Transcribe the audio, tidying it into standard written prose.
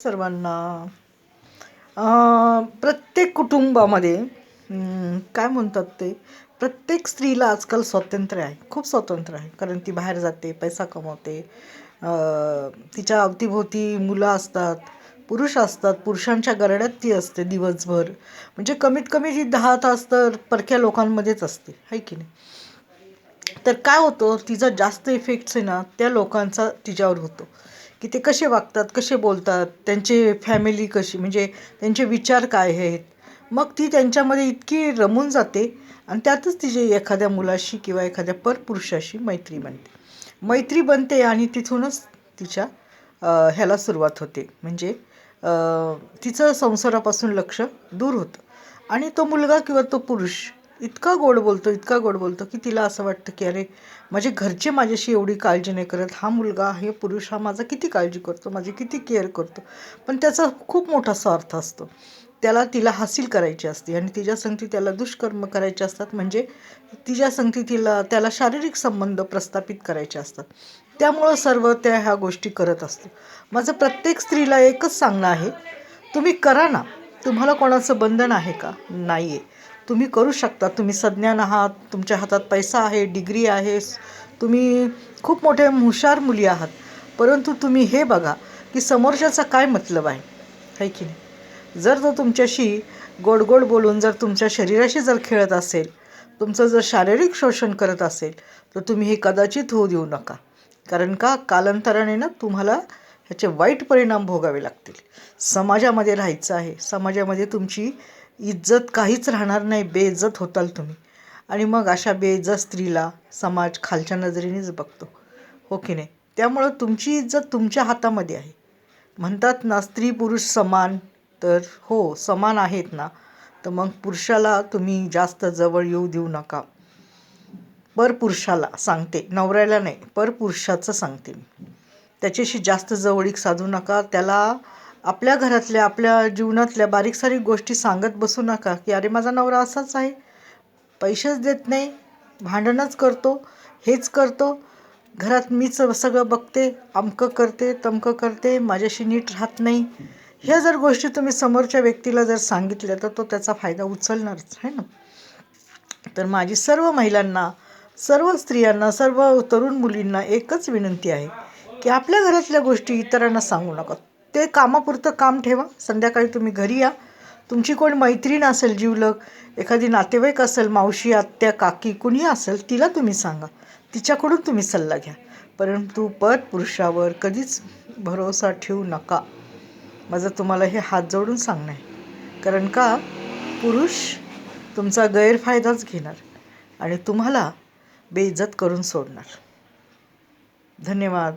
सर्वांना प्रत्येक कुटुंबामध्ये काय म्हणतात ते प्रत्येक स्त्रीला आजकाल स्वातंत्र्य आहे, खूप स्वातंत्र्य आहे. कारण ती बाहेर जाते, पैसा कमवते. तिच्या अवतीभोवती मुलं असतात, पुरुष असतात, पुरुषांच्या गरड्यात ती असते दिवसभर. म्हणजे कमीत कमी ती 10 तास तर परक्या लोकांमध्येच असते, है की नाही? तर काय होतं, तिचा जास्त इफेक्ट्स आहे ना त्या लोकांचा तिच्यावर होतो, की ते कसे वागतात, कसे बोलतात, त्यांचे फॅमिली कशी, म्हणजे त्यांचे विचार काय आहेत. मग ती त्यांच्यामध्ये इतकी रमून जाते आणि त्यातच तिचे एखाद्या मुलाशी किंवा एखाद्या परपुरुषाशी मैत्री बनते आणि तिथूनच तिच्या ह्याला सुरुवात होते. म्हणजे तिचं संसारापासून लक्ष दूर होतं आणि तो मुलगा किंवा तो पुरुष इतका गोड बोलतो की तिला असं वाटतं की अरे, माझे घरचे माझ्याशी एवढी काळजी नाही करत, हा मुलगा, हे पुरुष हा माझा किती काळजी करतो, माझी किती केअर करतो. पण त्याचा खूप मोठा स्वार्थ असतो. तिला हासिल करायची असते आणि तिच्या संगती त्याला दुष्कर्म करायचे असतात. म्हणजे तिच्या संगती त्याला शारीरिक संबंध प्रस्थापित करायचे असतात. त्यामुळं सर्व त्या ह्या गोष्टी करत असतो. माझं प्रत्येक स्त्रीला एकच सांगणं आहे, तुम्ही करा ना. तुम्हाला कोणाचं बंधन आहे का? नाही आहे. तुम्ही करू शकता. तुम्ही सज्ञान आहात, तुमच्या हातात पैसा आहे, डिग्री आहे, तुम्ही खूप मोठे हुशार मुली आहात. परंतु तुम्ही हे बघा की समोरच्याचा काय मतलब आहे, है की नाही? जर तो तुमच्याशी गोड गोड बोलून जर तुमच्या शरीराशी जर खेळत असेल, तुमचं जर शारीरिक शोषण करत असेल, तर तुम्ही हे कदाचित होऊ देऊ नका. कारण का, कालांतराने ना तुम्हाला ह्याचे वाईट परिणाम भोगावे लागतील. समाजामध्ये राहायचं आहे, समाजामध्ये तुमची इज्जत काहीच राहणार नाही, बेइज्जत होताल तुम्ही. आणि मग अशा बेइज्जत स्त्रीला समाज खालच्या नजरेनेच बघतो, हो की नाही? त्यामुळं तुमची इज्जत तुमच्या हातामध्ये आहे. म्हणतात ना, स्त्री पुरुष समान, तर हो, समान आहेत ना. तर मग पुरुषाला तुम्ही जास्त जवळ येऊ देऊ नका. परपुरुषाला सांगते, नवऱ्याला नाही, परपुरुषाचं सांगते मी. त्याच्याशी जास्त जवळीक साधू नका. त्याला आपल्या घरातल्या, आपल्या जीवनातल्या बारीक सारीक गोष्टी सांगत बसू नका की अरे, माझा नवरा असाच आहे, पैसेच देत नाही, भांडणच करतो, हेच करतो, घरात मीच सगळं बघते, अमकं करते, तमकं करते, माझ्याशी नीट राहत नाही. ह्या जर गोष्टी तुम्ही समोरच्या व्यक्तीला जर सांगितल्या तर तो त्याचा फायदा उचलणारच आहे ना. तर माझी सर्व महिलांना, सर्व स्त्रियांना, सर्व तरुण मुलींना एकच विनंती आहे की आपल्या घरातल्या गोष्टी इतरांना सांगू नका. ते कामापुरतं काम ठेवा. संध्याकाळी तुम्ही घरी या. तुमची कोण मैत्रीण असेल, जीवलग, एखादी नातेवाईक असेल, मावशी, आत्या, काकी, कुणी असेल, तिला तुम्ही सांगा. तिच्याकडून तुम्ही सल्ला घ्या. परंतु परपुरुषावर कधीच भरोसा ठेवू नका. माझं तुम्हाला हे हात जोडून सांगणं आहे. कारण का, पुरुष तुमचा गैरफायदाच घेणार आणि तुम्हाला बेइज्जत करून सोडणार. धन्यवाद.